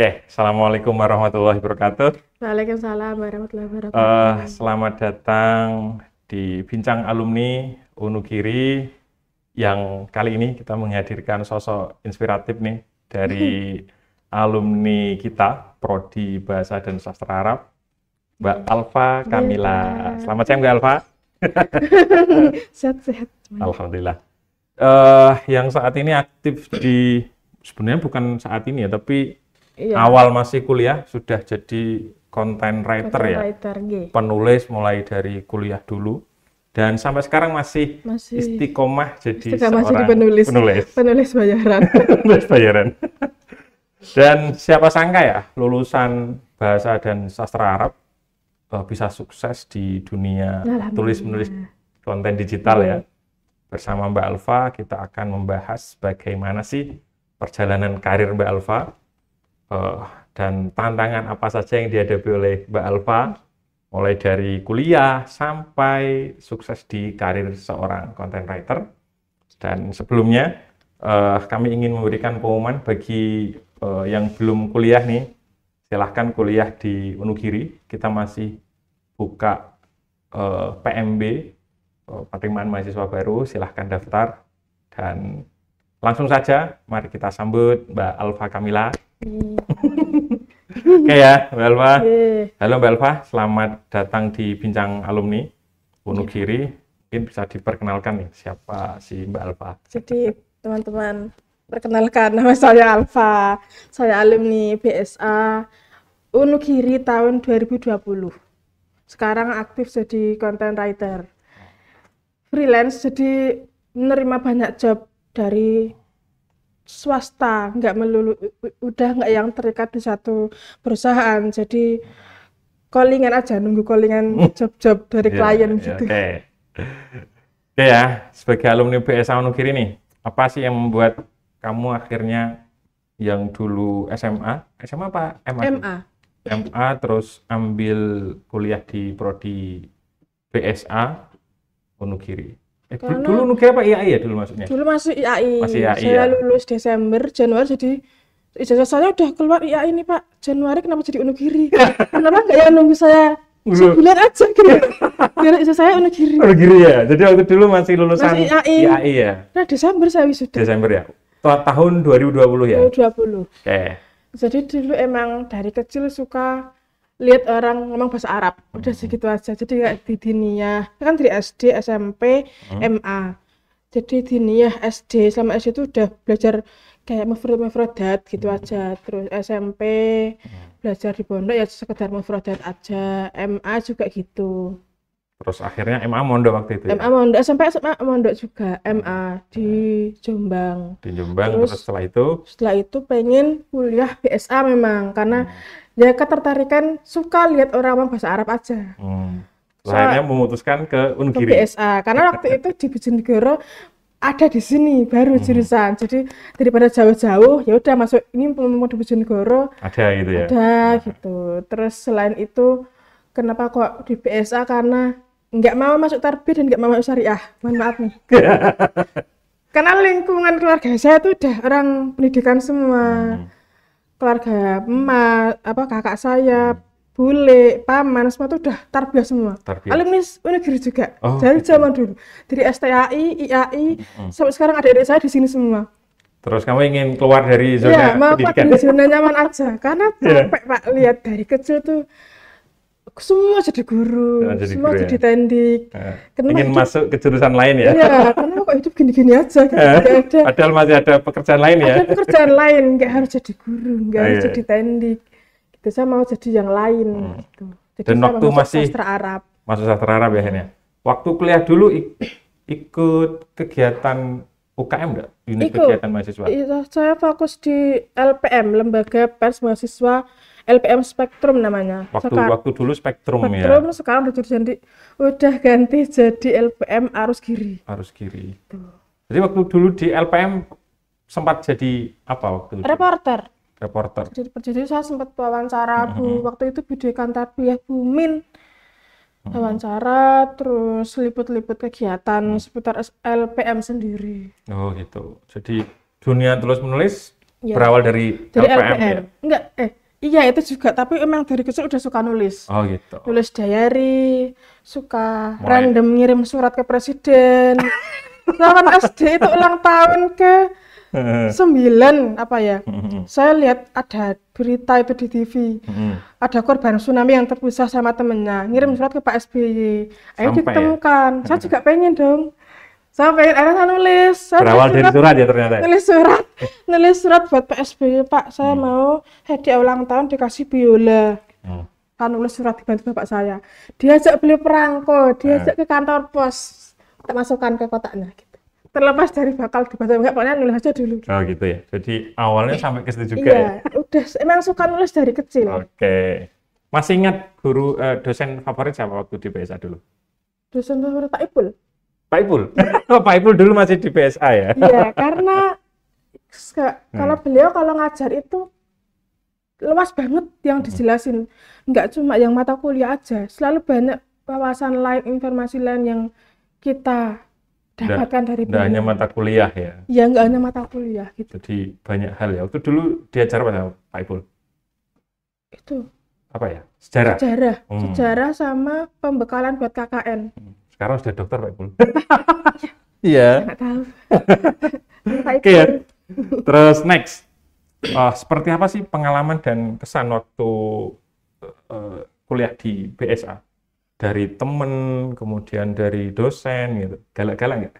Oke, Assalamualaikum warahmatullahi wabarakatuh. Waalaikumsalam warahmatullahi wabarakatuh. Selamat datang di Bincang Alumni Wonogiri yang kali ini kita menghadirkan sosok inspiratif nih dari alumni kita, Prodi Bahasa dan Sastra Arab, Mbak Alfa Kamila. Selamat siang Mbak Alfa. Sehat-sehat. Alhamdulillah. Yang saat ini aktif di, sebenarnya bukan saat ini ya, tapi awal masih kuliah sudah jadi content writer ya, penulis mulai dari kuliah dulu dan sampai sekarang masih istiqomah jadi seorang penulis bayaran. Penulis bayaran. Dan siapa sangka ya lulusan bahasa dan sastra Arab bisa sukses di dunia tulis-menulis konten digital ya. Bersama Mbak Alfa kita akan membahas bagaimana sih perjalanan karir Mbak Alfa dan tantangan apa saja yang dihadapi oleh Mbak Alfa mulai dari kuliah sampai sukses di karir seorang content writer. Dan sebelumnya kami ingin memberikan pengumuman bagi yang belum kuliah nih, silahkan kuliah di Wonogiri. Kita masih buka PMB, penerimaan mahasiswa baru, silahkan daftar dan langsung saja mari kita sambut Mbak Alfa Kamila. Oke ya, Mbak Alfa. Halo Mbak Alfa, selamat datang di Bincang Alumni Wonogiri. Mungkin bisa diperkenalkan nih, siapa sih Mbak Alfa? Jadi teman-teman, perkenalkan nama saya Alfa. Saya alumni BSA Wonogiri tahun 2020. Sekarang aktif jadi content writer. Freelance, jadi menerima banyak job dari swasta, nggak melulu, udah nggak yang terikat di satu perusahaan, jadi callingan aja, nunggu callingan job-job dari klien gitu. Oke ya, sebagai alumni BSA Wonogiri nih, apa sih yang membuat kamu akhirnya yang dulu SMA apa MA terus ambil kuliah di Prodi BSA Wonogiri? Dulu Wonogiri apa IAI ya dulu maksudnya? Dulu masih IAI. Masih IAI saya ya? lulus Desember, Januari, jadi ijazah saya udah keluar IAI nih Pak. Januari kenapa jadi Wonogiri? Kenapa nggak ya nunggu saya sebulan aja gitu? Biar ijazah saya Wonogiri. Wonogiri ya? Jadi waktu dulu masih lulusan IAI ya? Nah Desember saya wisuda. Desember ya? Tahun 2020 ya? 2020. Oke. Jadi dulu emang dari kecil suka lihat orang ngomong bahasa Arab, udah segitu aja. Jadi kayak di diniyah, kan dari SD, SMP, MA. Jadi diniyah SD, selama SD itu udah belajar kayak mufradat gitu aja. Terus SMP belajar di pondok ya sekedar mufradat aja. MA juga gitu. Terus akhirnya MA mondok waktu itu ya? MA mondok, sampai SMA mondok juga, MA di Jombang. Di Jombang, terus setelah itu pengen kuliah BSA memang, karena ya ketertarikan suka lihat orang ngomong bahasa Arab aja. Akhirnya memutuskan ke Wonogiri. Ke BSA, karena waktu itu di Bojonegoro ada di sini baru jurusan. Jadi daripada jauh-jauh, ya udah masuk ini mau di Bojonegoro. Ada gitu ya. Ada gitu. Terus selain itu, kenapa kok di BSA? Karena nggak mau masuk tarbiyah dan nggak mau masuk syariah. Mohon maaf nih. Karena lingkungan keluarga saya tuh udah orang pendidikan semua. Keluarga kakak saya, bule, paman, semua tuh udah tarbiyah semua. Alumni Wonogiri juga. Dari zaman dulu. Dari STAI, IAI, sampai sekarang ada adik saya di sini semua. Terus kamu ingin keluar dari zona pendidikan? Mau zona nyaman aja. Karena capek Pak, lihat dari kecil tuh semua jadi guru, semua jadi tendik. Ingin masuk ke jurusan lain ya? Iya, karena kok hidup gini-gini aja gitu. Padahal masih ada pekerjaan lain ya? Ada pekerjaan lain, nggak harus jadi guru, nggak harus jadi tendik. Gitu, saya mau jadi yang lain. Gitu. Jadi dan waktu masih sastra Arab. Masuk sastra Arab ya akhirnya? Waktu kuliah dulu ikut kegiatan UKM nggak? Unit kegiatan mahasiswa? Iya, saya fokus di LPM, Lembaga Pers Mahasiswa LPM Spektrum namanya. Waktu dulu Spektrum ya. Sekarang udah ganti jadi LPM Arus Giri. Arus Giri. Jadi waktu dulu di LPM sempat jadi apa waktu itu? Reporter. Jadi saya sempat wawancara waktu itu Bidekan Tarbiyah Bumin. Wawancara, terus liput-liput kegiatan seputar LPM sendiri. Oh gitu. Jadi dunia tulis menulis Ya. Berawal dari LPM ya? Enggak, iya itu juga, tapi emang dari kecil udah suka nulis. Oh gitu. Nulis diary, suka Mulai. random ngirim surat ke presiden. Kapan SD itu ulang tahun ke 9 apa ya? Saya lihat ada berita itu di TV. Ada korban tsunami yang terpisah sama temennya, ngirim surat ke Pak SBY. Ayo Sampai ditemukan. Saya juga pengen dong. Saya pengen, akhirnya saya nulis. Berawal dari surat ya ternyata. Nulis surat buat Pak SBY, Pak, saya mau hadiah ulang tahun dikasih biola. Kan nulis surat dibantu bapak saya. Diajak beli perangko, diajak ke kantor pos, tak masukkan ke kotaknya gitu. Terlepas dari bakal dibaca enggak, pokoknya nulis aja dulu. Oh gitu ya. Jadi awalnya sampai ke situ juga Iya, ya. udah emang suka nulis dari kecil. Oke. Masih ingat guru dosen favorit siapa waktu di PSA dulu? Dosen favorit Pak Ipul. Pak Ipul. Oh, Pak Ipul dulu masih di PSA ya. Iya, karena kalau beliau kalau ngajar itu luas banget yang dijelasin. Enggak cuma yang mata kuliah aja, selalu banyak wawasan lain, informasi lain yang kita dapatkan dari beliau. Enggak hanya mata kuliah ya. Iya, enggak hanya mata kuliah gitu. Jadi banyak hal ya. Waktu dulu diajar apa sama Pak Ipul? Itu apa ya? Sejarah. Sejarah sama pembekalan buat KKN. Sekarang sudah dokter Pak Ipul. Iya. Nggak tahu. Oke ya. Terus next. Seperti apa sih pengalaman dan kesan waktu kuliah di BSA? Dari temen, kemudian dari dosen gitu. Galak-galak nggak?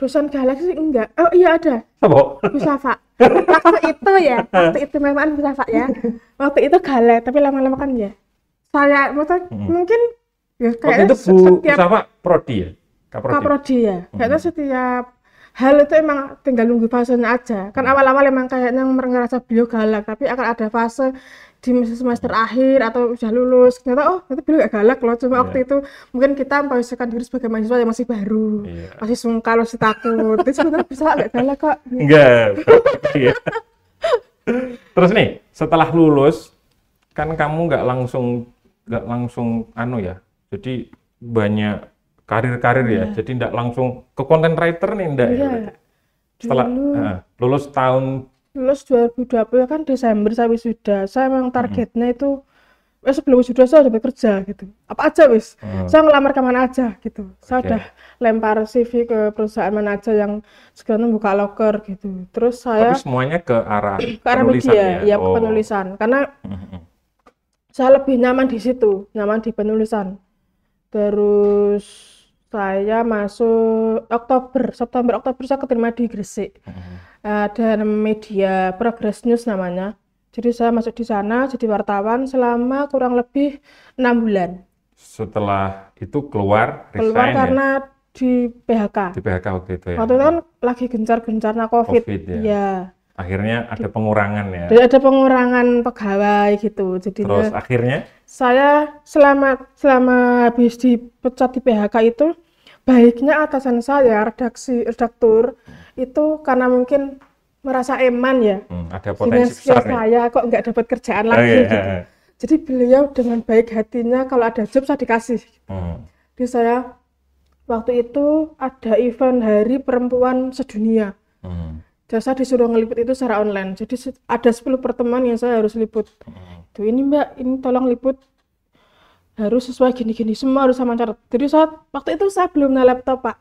Dosen galak sih enggak. Oh iya ada. Apa? Bu Safa. Waktu itu memang Bu Safa ya. Waktu itu galak, tapi lama-lama kan ya. Saya mungkin ya kayak itu Bu Safa prodi ya? Kaprodi ya. Kayaknya setiap hal itu emang tinggal nunggu fasenya aja. Kan awal-awal emang kayaknya merasa beliau galak, tapi akan ada fase di semester akhir atau udah lulus. Ternyata itu beliau gak galak loh. Cuma waktu itu mungkin kita memposisikan diri sebagai mahasiswa yang masih baru, masih sungkan, masih takut. Tapi sebenarnya bisa gak galak kok. Enggak. Terus nih, setelah lulus kan kamu nggak langsung ya. Jadi banyak karir-karir ya. Jadi nggak langsung ke content writer nih enggak ya. Setelah lulus 2020 kan Desember saya wisuda. Saya memang targetnya itu sebelum wisuda saya udah bekerja gitu. Apa aja wis. Saya ngelamar kemana aja gitu. Saya udah lempar CV ke perusahaan mana aja yang sekarang buka loker gitu. Terus saya tapi semuanya ke arah media, ya ke penulisan. Karena saya lebih nyaman di situ, nyaman di penulisan. Terus saya masuk September Oktober saya keterima di Gresik. Ada media Progress News namanya. Jadi saya masuk di sana jadi wartawan selama kurang lebih 6 bulan. Setelah itu keluar Karena di PHK. Di PHK waktu itu ya. Waktu itu kan lagi gencar-gencarnya COVID ya. Akhirnya ada pengurangan ya. Jadi ada pengurangan pegawai gitu. Jadi terus akhirnya saya selama habis dipecat di PHK itu, baiknya atasan saya, redaktur itu karena mungkin merasa eman ya. Ada potensi besar saya kok nggak dapat kerjaan lagi gitu. Jadi beliau dengan baik hatinya kalau ada job saya dikasih. Jadi saya waktu itu ada event Hari Perempuan Sedunia. Jadi saya disuruh ngeliput itu secara online. Jadi ada 10 pertemuan yang saya harus liput. Tuh ini Mbak, ini tolong liput harus sesuai gini-gini, semua harus sama catat. Jadi waktu itu saya belum punya laptop Pak.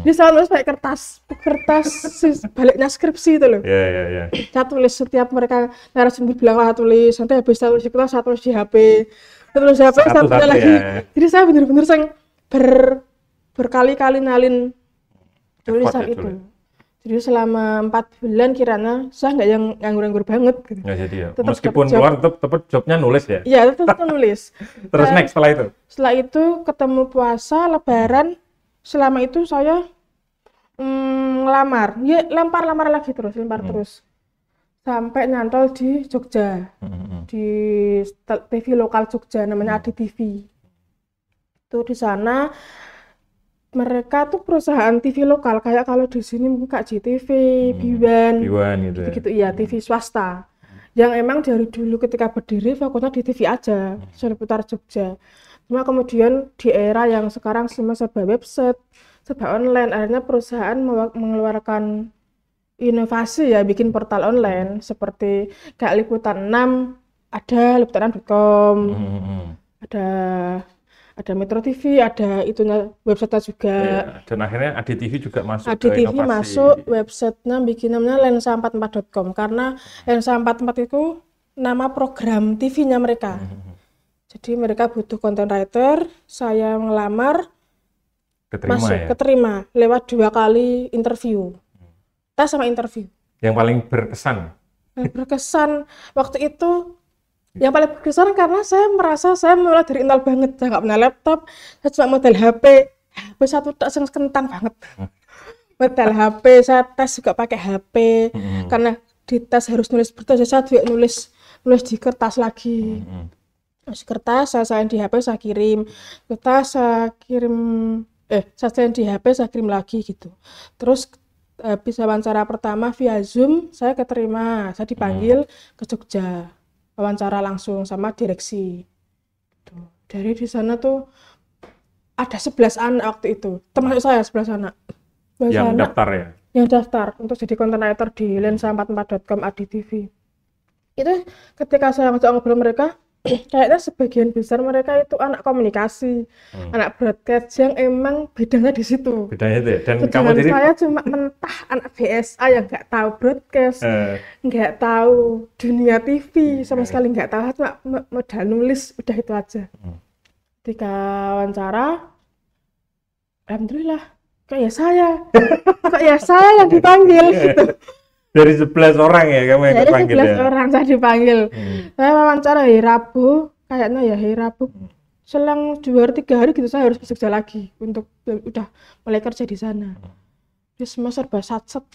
Jadi saya nulis pakai kertas baliknya skripsi itu loh. Iya. Saya tulis setiap mereka narasumber bilang tulis, nanti habis saya tulis kita saya tulis di HP, terus HP saya tulis lagi. Jadi saya bener-bener berkali-kali nalin tulisan itu. Jadi selama 4 bulan kiranya saya nggak yang nganggur-nganggur banget gitu. Nggak jadi ya? Meskipun keluar tetap jobnya nulis ya? Iya, tetap nulis. Terus next setelah itu? Setelah itu ketemu puasa, lebaran, selama itu saya ngelamar. Ya lempar lagi terus, terus. Sampai nyantol di Jogja. Di TV lokal Jogja namanya Adi TV. Itu di sana mereka tuh perusahaan TV lokal kayak kalau di sini buka JTV, Biwan gitu ya, TV swasta. Yang emang dari dulu ketika berdiri fokusnya di TV aja, seputar Jogja. Cuma kemudian di era yang sekarang semua serba website, serba online, akhirnya perusahaan mengeluarkan inovasi ya, bikin portal online seperti kayak Liputan 6, ada liputan6.com, ada Metro TV, ada itunya website juga. Iya, dan akhirnya ADTV juga masuk ADTV ke inovasi. masuk, websitenya bikin namanya lensa44.com karena Lensa44 itu nama program TV-nya mereka. Jadi mereka butuh content writer, saya ngelamar, keterima lewat 2 kali interview, tes sama interview. Yang paling berkesan? Berkesan waktu itu, yang paling berkesan karena saya merasa saya mulai dari nol banget. Saya nggak punya laptop, saya cuma modal HP satu tak kentang banget. Modal HP, saya tes juga pakai HP, karena di tes harus nulis berita, saya juga nulis di kertas lagi. Kertas saya di HP, saya kirim kertas, saya di HP, saya kirim lagi gitu. Terus habis wawancara pertama via Zoom, saya keterima, saya dipanggil ke Jogja, wawancara langsung sama direksi. Dari di sana tuh ada 11 anak waktu itu, termasuk saya 11 anak. Yang daftar ya? Yang daftar untuk jadi content writer di lensa44.com ADTV. Itu ketika saya ngajak ngobrol mereka, kayaknya sebagian besar mereka itu anak komunikasi, anak broadcast yang emang bidangnya di situ. Bedanya itu ya? Dan kamu jadi saya cuma mentah anak BSA yang nggak tahu broadcast, nggak tahu dunia TV, sama sekali nggak tahu, cuma modal nulis, udah itu aja. Ketika wawancara, alhamdulillah, kok ya saya yang dipanggil gitu. Dari 11 orang ya kamu yang dipanggil ya? Dari 11 orang saya dipanggil. Saya wawancara hari Rabu, kayaknya ya hari Rabu. Selang 2-3 hari gitu saya harus ke Jogja lagi untuk udah mulai kerja di sana. Terus serba satset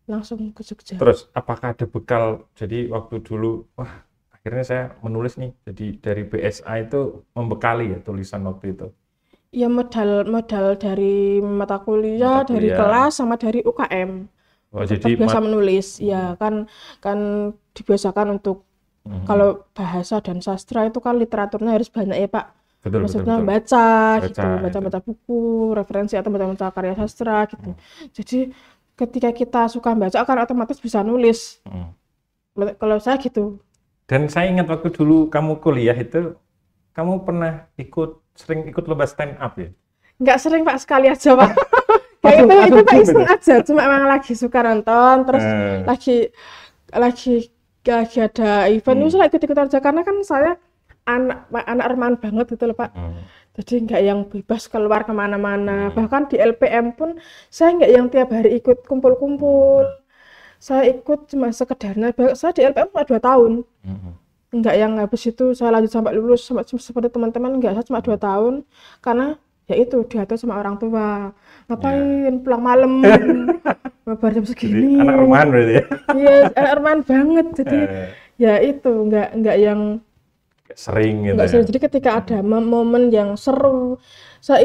langsung ke Jogja. Terus apakah ada bekal? Jadi waktu dulu, wah akhirnya saya menulis nih. Jadi dari BSA itu membekali ya tulisan waktu itu? Ya modal dari mata kuliah, dari kelas sama dari UKM. Jadi biasa menulis, ya kan dibiasakan untuk kalau bahasa dan sastra itu kan literaturnya harus banyak ya Pak. Maksudnya betul. Baca buku, referensi atau baca karya sastra gitu. Jadi ketika kita suka baca kan otomatis bisa nulis. Kalau saya gitu. Dan saya ingat waktu dulu kamu kuliah itu, kamu pernah sering ikut lomba stand up ya? Nggak sering Pak, sekali aja Pak. Kayak itu Pak iseng aja, cuma emang lagi suka nonton, terus lagi ada event, itu saya ikut-ikut aja karena kan saya anak remahan banget gitu loh Pak. Jadi nggak yang bebas keluar kemana-mana, bahkan di LPM pun saya nggak yang tiap hari ikut kumpul-kumpul. Saya ikut cuma sekedarnya, saya di LPM cuma 2 tahun. Nggak yang habis itu saya lanjut sampai lulus seperti teman-teman, nggak, saya cuma 2 tahun karena ya itu diatur sama orang tua, ngapain pulang malam mabar jam segini. Jadi anak rumahan berarti ya? Iya, anak rumahan banget, jadi ya itu nggak yang sering gitu nggak sering. Jadi ketika ada momen yang seru, saya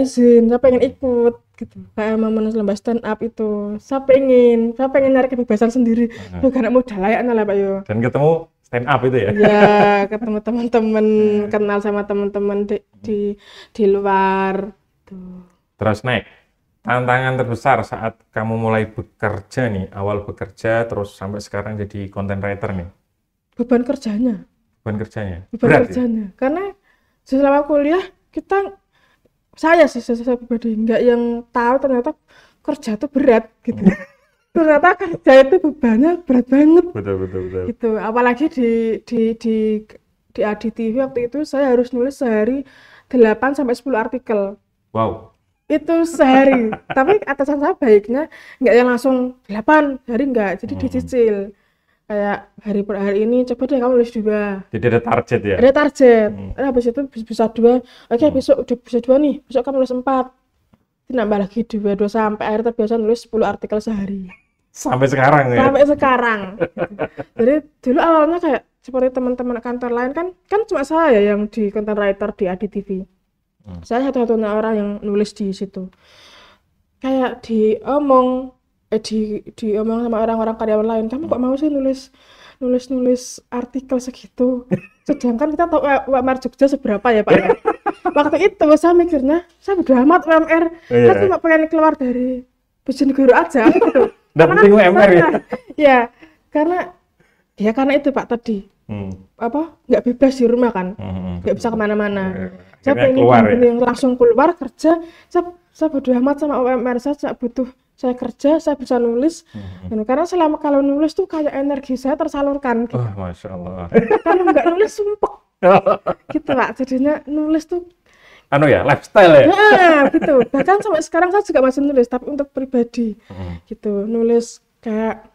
pengen ikut gitu, kayak momen lomba stand up itu, saya pengen nyari kebebasan sendiri, bukan modal layaknya lah Pak yo. Dan ketemu stand up itu ya? Ya, ketemu teman-teman, kenal sama teman-teman di luar. Terus naik, tantangan terbesar saat kamu mulai bekerja nih, awal bekerja terus sampai sekarang jadi content writer nih? Beban kerjanya. Berat ya? Karena selama kuliah saya pribadi nggak yang tahu ternyata kerja itu berat gitu. Ternyata kerja itu bebannya berat banget. Betul. Gitu. Apalagi di ADTV waktu itu saya harus nulis sehari 8-10 artikel. Wow. Itu sehari. Tapi atasan saya baiknya nggak yang langsung 8 hari nggak, jadi dicicil. Kayak hari per hari ini coba deh kamu nulis 2. Jadi ada target ya? Ada target. Habis itu bisa 2. Oke, besok udah bisa 2 nih. Besok kamu nulis 4. Nambah lagi 2 sampai akhirnya terbiasa nulis 10 artikel sehari. Sampai sekarang ya? Sampai sekarang. Jadi dulu awalnya kayak seperti teman-teman kantor lain kan cuma saya yang di content writer di ADTV. Saya satu-satunya orang yang nulis di situ. Kayak diomong sama orang-orang karyawan lain, kamu kok mau sih nulis artikel segitu? Sedangkan kita tahu UMR Jogja seberapa ya Pak. Waktu itu saya mikirnya, saya bodo amat UMR, kan cuma pengen keluar dari Bojonegoro aja gitu. Nggak penting UMR ya? Ya, karena itu Pak tadi. Nggak bebas di rumah kan, nggak bisa kemana-mana. Saya pengen langsung keluar kerja. Saya bodo amat sama UMR, saya kerja, saya bisa nulis. Karena selama kalau nulis tuh kayak energi saya tersalurkan. Gitu. Masya Allah. Kalau nggak nulis sumpek. Gitu Pak, jadinya nulis tuh lifestyle ya? Nah, gitu. Bahkan sampai sekarang saya juga masih nulis, tapi untuk pribadi. Gitu, nulis kayak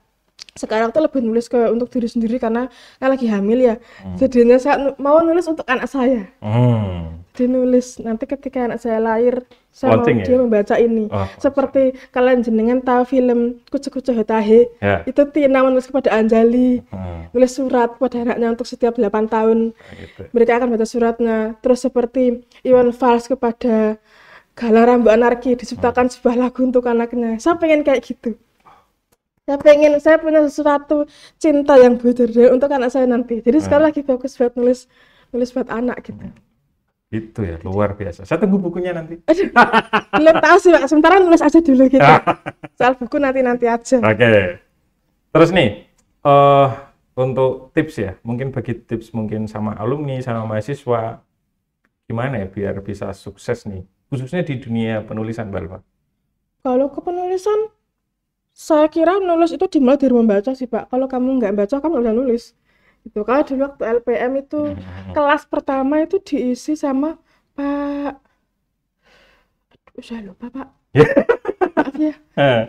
sekarang tuh lebih nulis untuk diri sendiri karena lagi hamil ya. Jadinya saya mau nulis untuk anak saya. Jadi nulis nanti ketika anak saya lahir, saya mau dia membaca ini. Seperti kalian jenengan tahu film Kucu-Kucu Hotahe, itu Tina menulis kepada Anjali, nulis surat kepada anaknya untuk setiap 8 tahun. Mereka akan baca suratnya. Terus seperti Iwan Fals kepada Galang Rambu Anarki, diciptakan sebuah lagu untuk anaknya. Saya pengen kayak gitu. Saya punya sesuatu cinta yang bocor untuk anak saya nanti. Jadi sekarang lagi fokus buat nulis buat anak gitu. Itu ya, luar biasa. Saya tunggu bukunya nanti. Aduh, belum tahu sih Pak, sementara nulis aja dulu gitu. Soal buku nanti aja. Oke. Terus nih, untuk tips ya, mungkin bagi tips mungkin sama alumni, sama mahasiswa, gimana ya biar bisa sukses nih, khususnya di dunia penulisan, Mbak Alfa? Kalau ke penulisan, saya kira nulis itu dimulai dari membaca sih Pak. Kalau kamu nggak baca, kamu nggak bisa nulis. Gitu. Kalau dulu waktu LPM itu kelas pertama itu diisi sama Pak, saya lupa Pak. Maaf ya.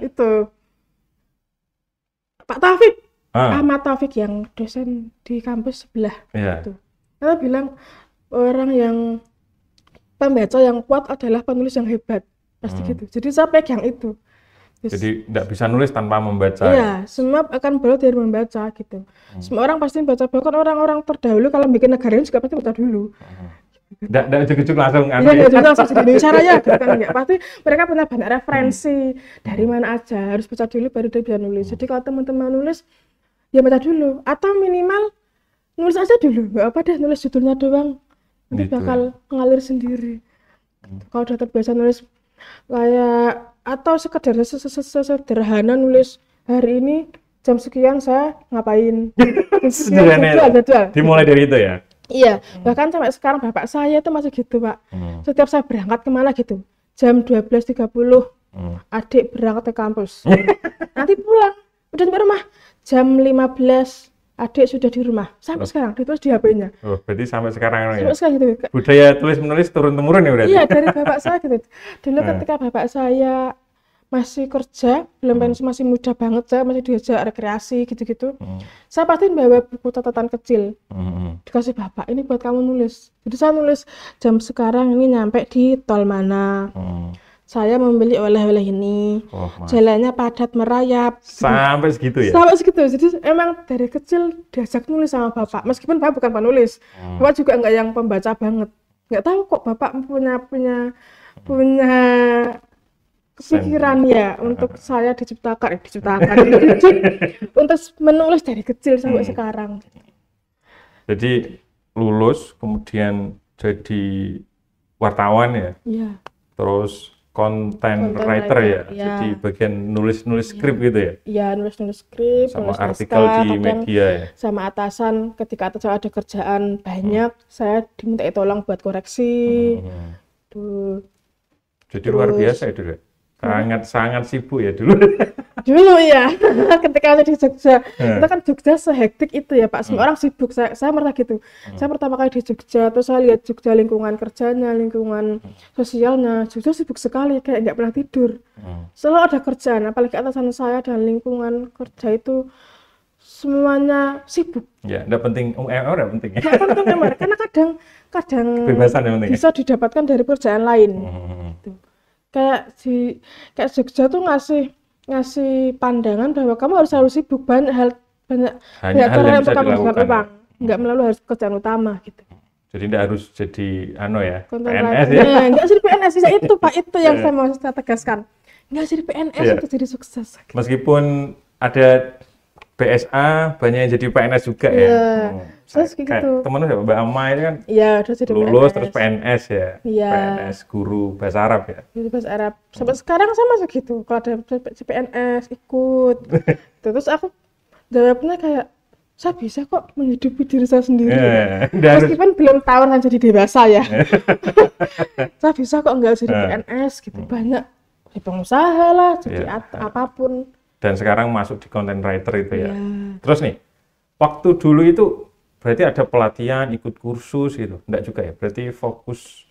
Itu Pak Taufik, Ahmad Taufik yang dosen di kampus sebelah. Gitu. Dia bilang orang yang pembaca yang kuat adalah penulis yang hebat. Pasti gitu. Jadi saya pegang itu. Jadi tidak bisa nulis tanpa membaca. Iya, semua akan berawal dari membaca gitu. Semua orang pasti baca, bahkan orang-orang terdahulu kalau bikin negara ini juga pasti baca dulu. Tidak ujuk-ujuk langsung. Iya, langsung jadi Indonesia Raya gitu kan enggak. Pasti mereka punya banyak referensi dari mana aja, harus baca dulu baru dia bisa nulis. Jadi kalau teman-teman nulis, ya baca dulu atau minimal nulis aja dulu. Enggak apa deh nulis judulnya doang. Nanti gitu, bakal ngalir sendiri. Kalau udah terbiasa nulis kayak atau sekedar sederhana nulis hari ini jam sekian saya ngapain. Sederhana. Dimulai dari itu ya. Iya, bahkan sampai sekarang bapak saya itu masih gitu Pak. Setiap saya berangkat kemana gitu, jam 12.30 adik berangkat ke kampus. Nanti pulang, udah sampai rumah jam 15 adik sudah di rumah. Sampai sekarang ditulis di HP-nya. Berarti sampai sekarang ya. Sekarang gitu. Budaya tulis menulis turun temurun ya berarti. Iya, dari bapak saya gitu. Dulu ketika bapak saya masih kerja, belum pensiun, masih muda banget, saya masih diajak rekreasi gitu-gitu. Saya pasti bawa buku catatan kecil. Dikasih bapak, ini buat kamu nulis. Jadi saya nulis jam sekarang ini nyampe di tol mana. Saya membeli oleh-oleh ini, jalannya padat merayap. Sampai segitu ya? Sampai segitu, jadi emang dari kecil diajak nulis sama bapak. Meskipun bapak bukan penulis, bapak juga nggak yang pembaca banget. Nggak tahu kok bapak punya pikiran ya untuk saya diciptakan untuk menulis dari kecil sampai sekarang. Jadi lulus, kemudian jadi wartawan ya? Iya. Terus content writer ya? Jadi bagian nulis skrip gitu ya? Iya, nulis skrip, sama artikel di media ya? Sama atasan, ketika atasan ada kerjaan banyak, saya diminta tolong buat koreksi. Jadi luar biasa ya dulu? Sangat sibuk ya dulu. Dulu ya, ketika ada di Jogja, kita kan Jogja sehektik itu ya Pak, semua orang sibuk, saya merasa gitu. Saya pertama kali di Jogja, terus saya lihat Jogja lingkungan kerjanya, lingkungan sosialnya, Jogja sibuk sekali, kayak nggak pernah tidur. Selalu ada kerjaan, apalagi atasan saya dan lingkungan kerja itu semuanya sibuk. Ya, nggak penting, nggak penting. Nggak penting memang, karena kadang kebebasan yang penting, bisa didapatkan dari pekerjaan lain. Kayak Jogja tuh ngasih pandangan bahwa kamu harus selalu sibuk, banyak hal yang untuk kamu menghasilkan uang, nggak melalui harus pekerjaan utama gitu. Jadi tidak harus jadi PNS ya? Nggak jadi PNS, itu Pak, itu yang saya mau tegaskan. Nggak jadi PNS untuk jadi sukses. Meskipun ada BSA banyak yang jadi PNS juga ya. Iya. Terus kayak Kayak gitu. temen ya Mbak Ama ini kan Iya, udah jadi lulus PNS. terus PNS ya. Iya. PNS guru bahasa Arab ya. Jadi bahasa Arab. Sampai sekarang sama segitu. Kalau ada CPNS ikut. Terus aku jawabnya kayak, saya bisa kok menghidupi diri saya sendiri. Meskipun belum tahu kan jadi dewasa ya. Saya bisa kok nggak jadi PNS gitu. Banyak jadi pengusaha lah, jadi apapun. Dan sekarang masuk di content writer itu ya. Terus nih, waktu dulu itu berarti ada pelatihan, ikut kursus gitu? Enggak juga ya? Berarti fokus?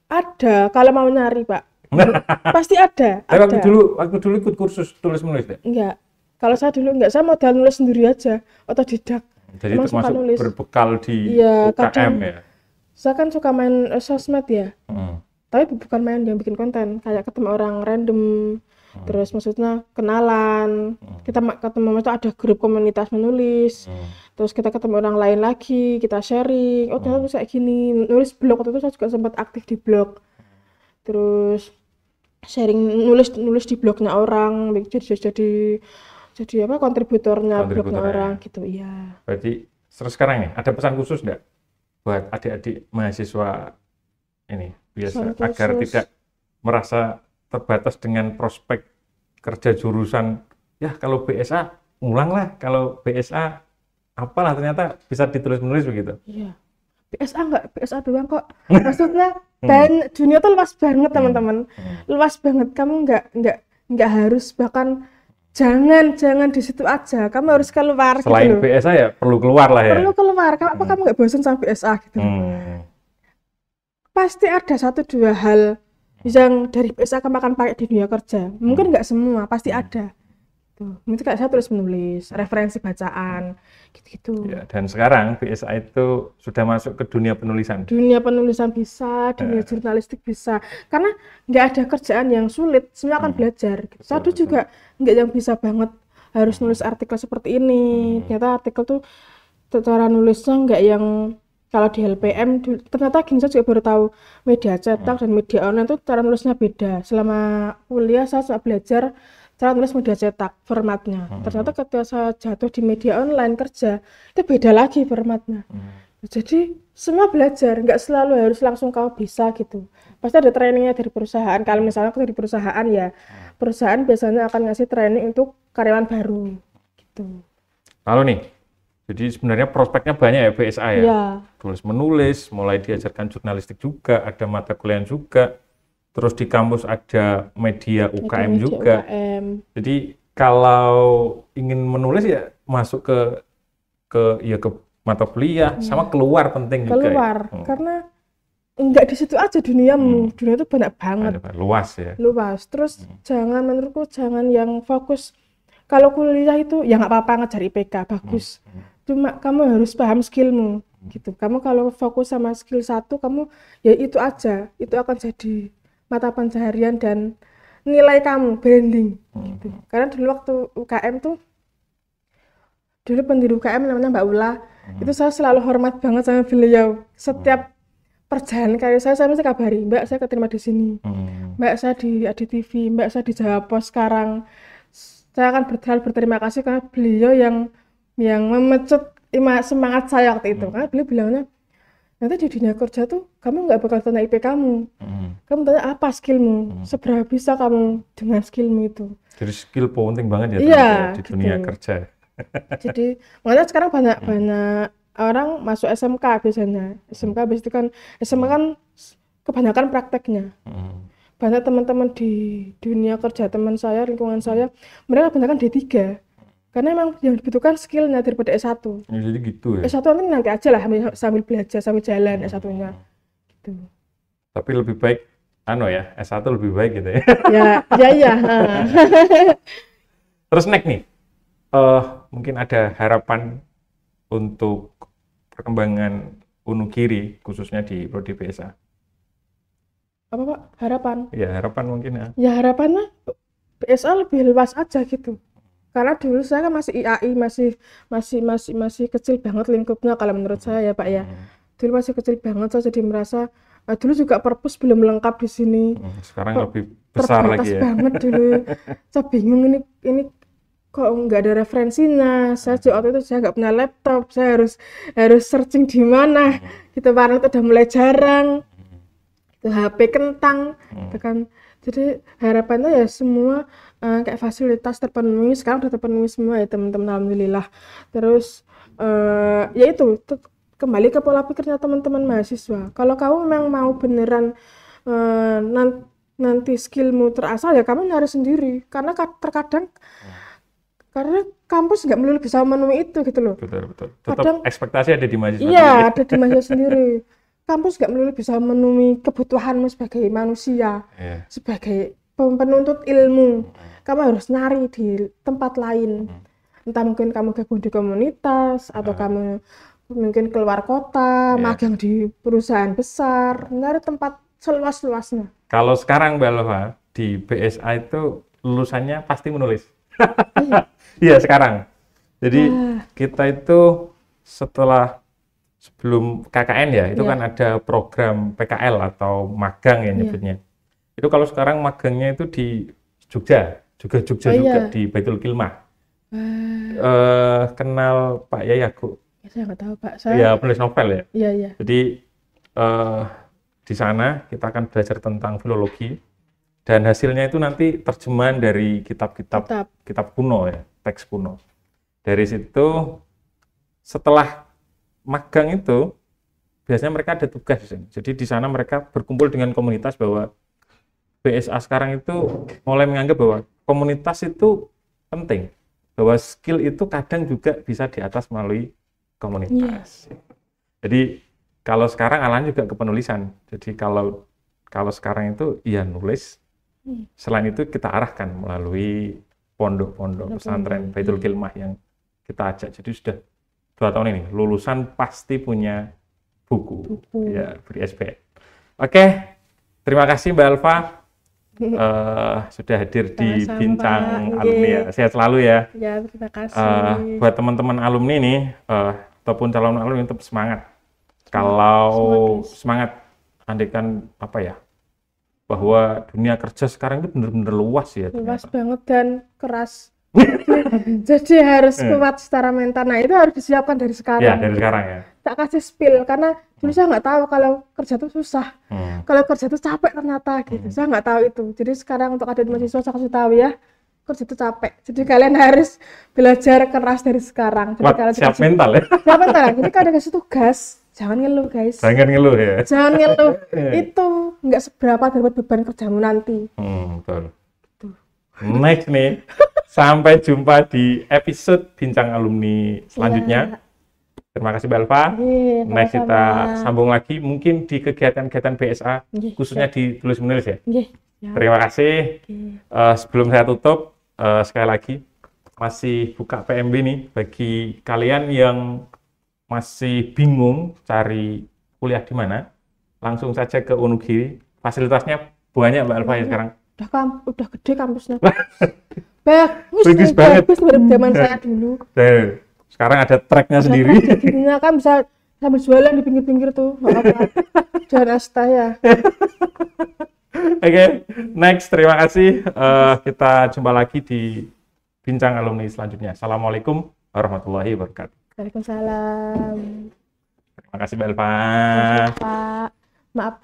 Ada, kalau mau nyari Pak. Pasti ada. Tapi waktu dulu ikut kursus tulis menulis ya? Enggak. Kalau saya dulu enggak, saya modal nulis sendiri aja, otodidak. Jadi termasuk berbekal di UKM ya? Saya kan suka main sosmed ya. Tapi bukan main yang bikin konten, kayak ketemu orang random. Terus maksudnya kenalan, kita ketemu itu ada grup komunitas menulis, terus kita ketemu orang lain lagi, kita sharing, oh ternyata bisa kayak gini, nulis blog, waktu itu saya juga sempat aktif di blog, terus sharing nulis di blognya orang, jadi apa kontributornya blognya orang gitu, iya. Berarti terus sekarang nih ada pesan khusus nggak buat adik-adik mahasiswa ini biasa agar tidak merasa terbatas dengan prospek kerja jurusan ya kalau BSA ulang lah, kalau BSA apalah ternyata bisa ditulis menulis begitu. Iya. BSA doang kok. Maksudnya dan dunia tuh luas banget teman-teman. Luas banget. Kamu nggak harus, bahkan jangan di situ aja. Kamu harus keluar. Selain gitu loh. BSA ya perlu keluar lah ya. Perlu keluar. Apa kamu nggak bosan sama BSA gitu? Pasti ada 1-2 hal yang dari BSA kamu akan pakai di dunia kerja. Mungkin nggak semua, pasti ada. Tuh, mungkin kayak saya tulis menulis, referensi bacaan, gitu-gitu. Ya, dan sekarang BSA itu sudah masuk ke dunia penulisan. Dunia penulisan bisa, dunia jurnalistik bisa. Karena nggak ada kerjaan yang sulit, semua akan belajar. Gitu. Saya dulu juga nggak yang bisa banget harus nulis artikel seperti ini. Ternyata artikel tuh cara nulisnya nggak yang kalau di LPM, ternyata gini, saya juga baru tahu media cetak dan media online itu cara nulisnya beda. Selama kuliah saya belajar cara nulis media cetak, formatnya. Ternyata ketika saya jatuh di media online kerja, itu beda lagi formatnya. Jadi semua belajar, nggak selalu harus langsung kamu bisa gitu. Pasti ada trainingnya dari perusahaan. Kalau misalnya dari perusahaan ya, perusahaan biasanya akan ngasih training untuk karyawan baru. Gitu. Lalu nih, jadi sebenarnya prospeknya banyak ya BSA ya? Iya. Tulis menulis, mulai diajarkan jurnalistik juga, ada mata kuliah juga. Terus di kampus ada media UKM juga. Jadi kalau ingin menulis ya masuk ke mata kuliah, sama keluar penting juga. Keluar, karena enggak di situ aja duniamu. Dunia itu banyak banget. Luas ya. Luas. Terus menurutku jangan yang fokus. Kalau kuliah itu ya nggak apa-apa ngejar IPK, bagus. Cuma kamu harus paham skillmu gitu. Kamu kalau fokus sama skill satu, kamu ya itu aja, itu akan jadi mata pencaharian dan nilai kamu, branding gitu. Karena dulu waktu UKM tuh, dulu pendiri UKM namanya Mbak Ula, itu saya selalu hormat banget sama beliau. Setiap perjalanan karir saya mesti kabari, Mbak saya keterima di sini, Mbak saya di ADTV, Mbak saya di Jawa Pos sekarang. Saya akan berterima kasih karena beliau yang memecut semangat saya waktu itu. Karena beliau bilangnya, nanti di dunia kerja tuh kamu nggak bakal tanya IP kamu, kamu tanya apa skillmu, seberapa bisa kamu dengan skillmu itu. Jadi skill penting banget ya, di dunia kerja. Jadi makanya sekarang banyak orang masuk SMK biasanya. SMK biasanya kan kebanyakan prakteknya. Banyak teman-teman di dunia kerja, teman saya, lingkungan saya, mereka kebanyakan D3. Karena memang yang dibutuhkan skillnya daripada S1. Ya, jadi gitu ya. S1 nanti aja lah sambil belajar, sambil jalan S1-nya. Gitu. Tapi lebih baik S1 lebih baik gitu ya. Ya. Terus next nih. Mungkin ada harapan untuk perkembangan Wonogiri khususnya di prodi BSA. Apa Pak? Harapan? Ya harapan mungkin ya. Ya harapannya BSA lebih luas aja gitu. Karena dulu saya kan masih IAI, masih kecil banget lingkupnya kalau menurut saya ya Pak ya. Dulu masih kecil banget, saya jadi merasa dulu juga perpus belum lengkap di sini. Sekarang lebih besar lagi ya. Terbatas banget dulu. Saya bingung ini kok nggak ada referensinya. Saya waktu itu saya nggak punya laptop, saya harus searching di mana. Gitu, warnet itu udah mulai jarang. Itu HP kentang, gitu kan. Jadi harapannya ya semua kayak fasilitas terpenuhi. Sekarang udah terpenuhi semua ya teman-teman, alhamdulillah. Terus ya itu kembali ke pola pikirnya teman-teman mahasiswa. Kalau kamu memang mau beneran nanti skillmu terasah, ya kamu nyari sendiri. Karena terkadang karena kampus nggak melulu bisa memenuhi itu gitu loh. Betul. Tetap ekspektasi ada di mahasiswa. Iya, ada di mahasiswa sendiri. Kampus nggak melulu bisa memenuhi kebutuhanmu sebagai manusia, sebagai penuntut ilmu. Kamu harus nyari di tempat lain. Entah mungkin kamu gabung di komunitas, atau kamu mungkin keluar kota, magang di perusahaan besar, nyari tempat seluas-luasnya. Kalau sekarang Mbak Alfa, di BSA itu lulusannya pasti menulis. Iya sekarang. Jadi kita itu sebelum KKN ya, itu kan ada program PKL atau magang ya nyebutnya. Itu kalau sekarang magangnya itu di Jogja juga di Baitul Kilmah. Kenal Pak Yayaku? Ya, saya nggak tahu Pak. Ya penulis novel ya. Iya. Jadi di sana kita akan belajar tentang filologi. Dan hasilnya itu nanti terjemahan dari kitab kuno ya, teks kuno. Dari situ setelah magang itu biasanya mereka ada tugas. Jadi di sana mereka berkumpul dengan komunitas bahwa BSA sekarang itu mulai menganggap bahwa komunitas itu penting. Bahwa skill itu kadang juga bisa di atas melalui komunitas. Jadi kalau sekarang alanya juga kepenulisan. Jadi kalau sekarang itu ya nulis. Selain itu kita arahkan melalui pondok-pondok pesantren Baitul Kilmah yang kita ajak. Jadi sudah 2 tahun ini lulusan pasti punya buku. Ya, beri SPN. Oke, terima kasih Mbak Alfa sudah hadir di Bincang Alumni ya. Sehat selalu ya. Ya, terima kasih. Buat teman-teman alumni nih ataupun calon alumni tetap semangat. Kalau semangat andaikan bahwa dunia kerja sekarang itu benar-benar luas ya. Luas banget dan keras. Jadi harus kuat secara mental. Nah, itu harus disiapkan dari sekarang. Ya, dari sekarang ya. Tak kasih spill, karena dulu saya nggak tahu kalau kerja itu susah. Kalau kerja itu capek ternyata gitu. Saya nggak tahu itu. Jadi sekarang untuk adik mahasiswa saya kasih tahu ya, kerja itu capek. Jadi kalian harus belajar keras dari sekarang. Jadi kalian siap mental ya? Siap mental. Jadi kalau dikasih tugas, jangan ngeluh guys. Jangan ngeluh ya. Jangan ngeluh. Itu nggak seberapa dapat beban kerjamu nanti. Betul. Next nih. Sampai jumpa di episode Bincang Alumni selanjutnya. Terima kasih Mbak Alfa. Next kita sambung lagi mungkin di kegiatan-kegiatan BSA khususnya di tulis menulis ya. Terima kasih. Sebelum saya tutup sekali lagi masih buka PMB nih bagi kalian yang masih bingung cari kuliah di mana, langsung saja ke Wonogiri. Fasilitasnya banyak Mbak Alfa ya sekarang. Udah gede kampusnya. Bagus banget. Bagus dari zaman saya dulu. Sekarang ada tracknya sendiri. Jadinya kan bisa sambil jualan di pinggir-pinggir tuh. Nggak apa-apa. Jangan asta ya. Oke, next. Terima kasih. Kita jumpa lagi di Bincang Alumni selanjutnya. Assalamualaikum warahmatullahi wabarakatuh. Waalaikumsalam. Terima kasih Mbak Elva. Pak. Maaf.